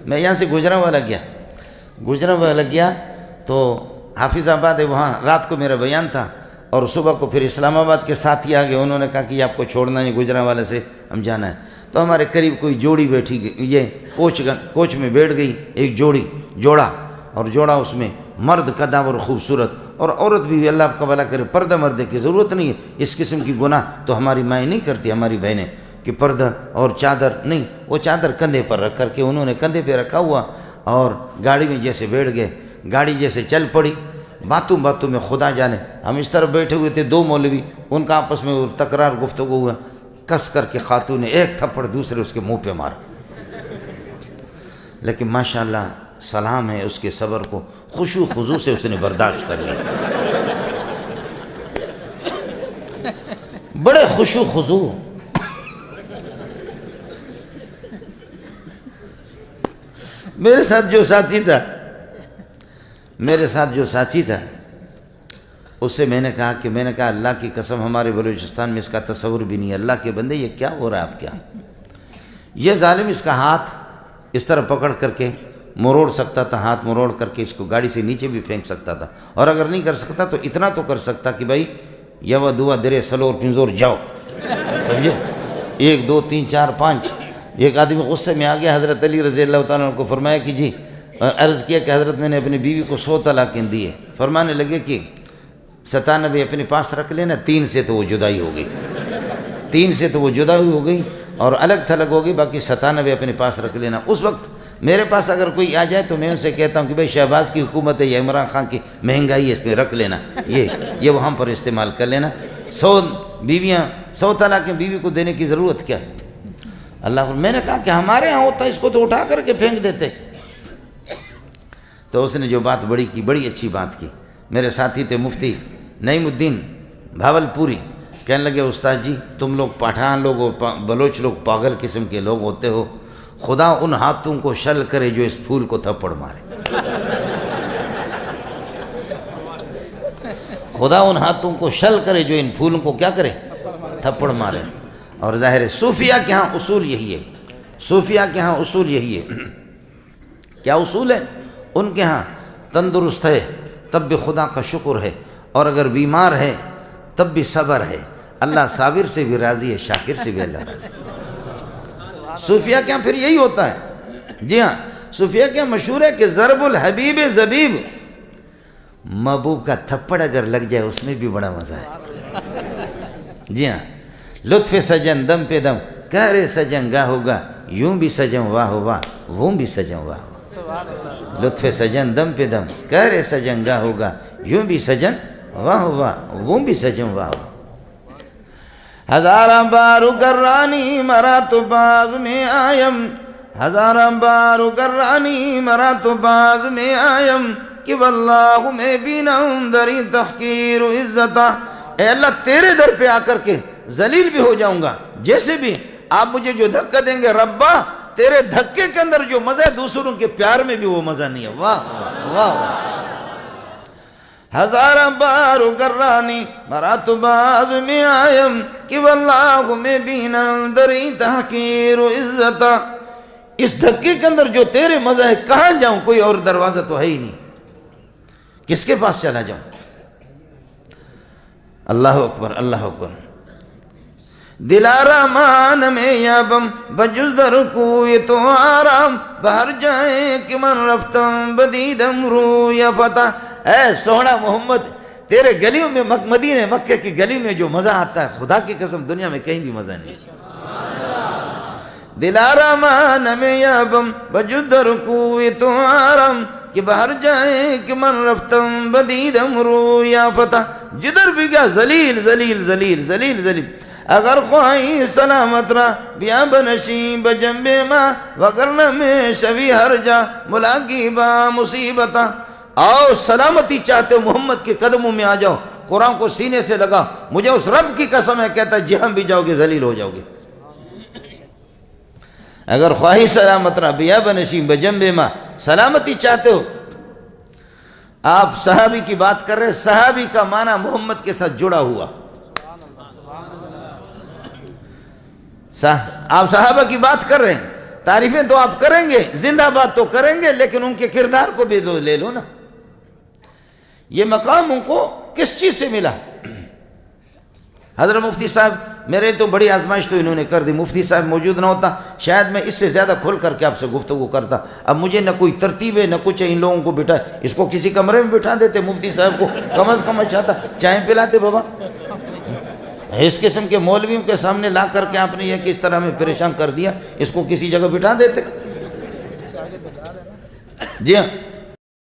میں یہاں سے گجرانوالہ گیا تو حافظ آباد ہے، وہاں رات کو میرا بیان تھا اور صبح کو پھر اسلام آباد کے ساتھی آ گئے، انہوں نے کہا کہ یہ آپ کو چھوڑنا نہیں، گجرانوالہ سے ہم جانا ہے۔ تو ہمارے قریب کوئی جوڑی بیٹھی گئی، یہ کوچ میں بیٹھ گئی ایک جوڑا، اور جوڑا اس میں مرد قدام اور خوبصورت، اور عورت بھی اللہ کا بھلا کرے، پردہ مردے کی ضرورت نہیں ہے، اس قسم کی گناہ تو ہماری مائیں نہیں کرتی، ہماری بہنیں، کہ پردہ اور چادر نہیں، وہ چادر کندھے پر رکھ کر کے انہوں نے کندھے پہ رکھا ہوا اور گاڑی میں جیسے بیٹھ گئے، گاڑی جیسے چل پڑی، باتوں میں خدا جانے ہم اس طرح بیٹھے ہوئے تھے، دو مولوی، ان کا آپس میں تکرار گفتگو ہوا، کس کر کے خاتون نے ایک تھپڑ دوسرے اس کے منہ پہ مارا، لیکن ماشاءاللہ سلام ہے اس کے صبر کو، خشوع خضوع سے اس نے برداشت کر لیا، بڑے خشوع خضوع۔ میرے ساتھ جو ساتھی تھا اس سے میں نے کہا اللہ کی قسم ہمارے بلوچستان میں اس کا تصور بھی نہیں ہے، اللہ کے بندے یہ کیا ہو رہا ہے آپ کیا؟ یہ ظالم اس کا ہاتھ اس طرح پکڑ کر کے مروڑ سکتا تھا، ہاتھ مروڑ کر کے اس کو گاڑی سے نیچے بھی پھینک سکتا تھا، اور اگر نہیں کر سکتا تو اتنا تو کر سکتا کہ بھائی یوا دوا درے سلور پنزور جاؤ، سمجھے، 1 2 3 4 5۔ ایک آدمی غصے میں آ گیا، حضرت علی رضی اللہ تعالیٰ عنہ کو فرمایا کہ جی، عرض کیا کہ حضرت میں نے اپنی بیوی کو 100 طلاقیں دی ہے، فرمانے لگے کہ 97 اپنے پاس رکھ لینا، 3 سے تو وہ جدائی ہو گئی، اور الگ تھلگ ہو گئی، باقی 97 اپنے پاس رکھ لینا۔ اس وقت میرے پاس اگر کوئی آ جائے تو میں ان سے کہتا ہوں کہ بھائی شہباز کی حکومت ہے یا عمران خان کی مہنگائی ہے، اس پہ رکھ لینا، یہ وہاں پر استعمال کر لینا، 100 طلاقیں بیوی کو دینے کی ضرورت کیا ہے؟ اللہ، میں نے کہا کہ ہمارے ہاں ہوتا اس کو تو اٹھا کر کے پھینک دیتے۔ تو اس نے جو بات بڑی اچھی بات کی، میرے ساتھی تھے مفتی نعیم الدین بھاولپوری، کہنے لگے استاد جی تم لوگ پٹھان لوگ اور بلوچ لوگ پاگل قسم کے لوگ ہوتے ہو، خدا ان ہاتھوں کو شل کرے جو اس پھول کو تھپڑ مارے، خدا ان ہاتھوں کو شل کرے جو ان پھولوں کو کیا کرے، تھپڑ مارے۔ اور ظاہر ہے صوفیہ کے ہاں اصول یہی ہے، کیا اصول ہے ان کے ہاں؟ تندرست ہے تب بھی خدا کا شکر ہے، اور اگر بیمار ہے تب بھی صبر ہے، اللہ صابر سے بھی راضی ہے، شاکر سے بھی اللہ راضی ہے۔ صوفیہ کے ہاں پھر یہی ہوتا ہے، جی ہاں، صوفیہ کے ہاں مشہور ہے کہ ضرب الحبیب زبیب، محبوب کا تھپڑ اگر لگ جائے اس میں بھی بڑا مزہ ہے، جی ہاں، لطف سجن دم پہ دم، کہہ رے سجن گاہ ہوگا، یوں بھی سجن واہ واہ، وہ بھی سجن واہ واہ، لطف سجن دم پہ دم، کہہ رے سجن گاہ ہوگا، یوں بھی سجن واہ واہ، وہ بھی سجن واہ واہ۔ ہزاراں بارو گرانی مرا تو باز میں آیم، ہزاراں بارو گرانی مرا تو باز میں آیم، کہ واللہ میں بینم دری تحقیر و عزتا، اے اللہ تیرے در پہ آ کر کے ذلیل بھی ہو جاؤں گا، جیسے بھی آپ مجھے جو دھکا دیں گے ربا، تیرے دھکے کے اندر جو مزہ ہے دوسروں کے پیار میں بھی وہ مزہ نہیں ہے۔ واہ واہ واہ۔ ہزاراں بارو گرانی مرا تو باز میں آیم، کہ واللہ میں بینم دری تحقیر و عزتا، اس دھکے کے اندر جو تیرے مزہ ہے کہاں جاؤں، کوئی اور دروازہ تو ہے ہی نہیں، کس کے پاس چلا جاؤں؟ اللہ اکبر اللہ اکبر۔ دلارا مان میں یابم بجز در کوئی تو آرام، باہر جائیں کہ من رفتم بدیدم رو یا فتح، اے سونا محمد تیرے گلیوں میں مدینہ مکہ کی گلی میں جو مزہ آتا ہے، خدا کی قسم دنیا میں کہیں بھی مزہ نہیں۔ دلارا مان میں یابم بجز در کوئی تو آرام، کہ باہر جائیں کہ من رفتم بدیدم رو یا فتح، جدھر بھی گیا ذلیل ذلیل ذلیل ذلیل ذلیل، اگر خواہی سلامت را بیا بنشی بجنب ما، وگرنہ میں شوی ہر جا ملاقی با مصیبتا، آؤ سلامتی چاہتے ہو محمد کے قدموں میں آ جاؤ، قرآن کو سینے سے لگا، مجھے اس رب کی قسم ہے کہتا ہے جہاں بھی جاؤ گے ذلیل ہو جاؤ گے۔ اگر خواہی سلامت را بیا بنشی بجنب ما، سلامتی چاہتے ہو، آپ صحابی کی بات کر رہے ہیں، صحابی کا معنی محمد کے ساتھ جڑا ہوا، آپ صحابہ کی بات کر رہے ہیں تعریفیں تو آپ کریں گے، زندہ باد تو کریں گے، لیکن ان کے کردار کو بھی لے لو نا۔ یہ مقام ان کو کس چیز سے ملا؟ حضرت مفتی صاحب، میرے تو بڑی آزمائش تو انہوں نے کر دی، مفتی صاحب موجود نہ ہوتا شاید میں اس سے زیادہ کھل کر کے آپ سے گفتگو کرتا۔ اب مجھے نہ کوئی ترتیب ہے نہ کچھ ہے، ان لوگوں کو بٹھا، اس کو کسی کمرے میں بٹھا دیتے، مفتی صاحب کو کم از کم اچھا تھا، چائے پلاتے بابا۔ اس قسم کے مولویوں کے سامنے لا کر کے آپ نے یہ کس طرح میں پریشان کر دیا، اس کو کسی جگہ بٹھا دیتے۔ جی ہاں،